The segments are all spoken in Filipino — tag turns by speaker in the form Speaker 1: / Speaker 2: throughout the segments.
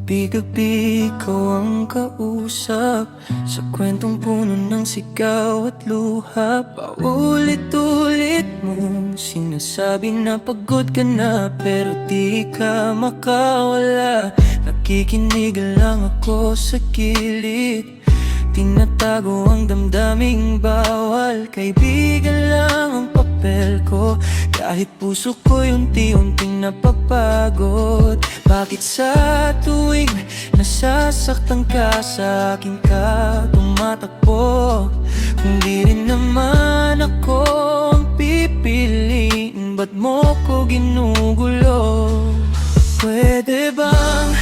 Speaker 1: Gabi-gabi ikaw ang kausap sa kwentong puno ng sigaw at luha. Paulit-ulit mong sinasabi na pagod ka na, pero di ka makawala. Nakikinig lang ako sa gilid, tinatago ang damdaming bawal. Kaibigan lang ang papel ko, kahit puso ko'y unti-unting napapagod. Bakit sa tuwing nasasaktan ka, sa akin ka tumatakbo? Kung di rin naman ako ang pipiliin, ba't mo ko ginugulo? Pwede bang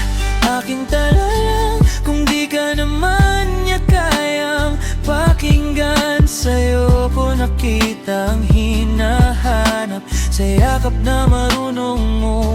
Speaker 1: aking talalang kung di ka naman niya kayang pakinggan? Sa'yo ko nakita ang hinahanap, sa yakap na marunong mo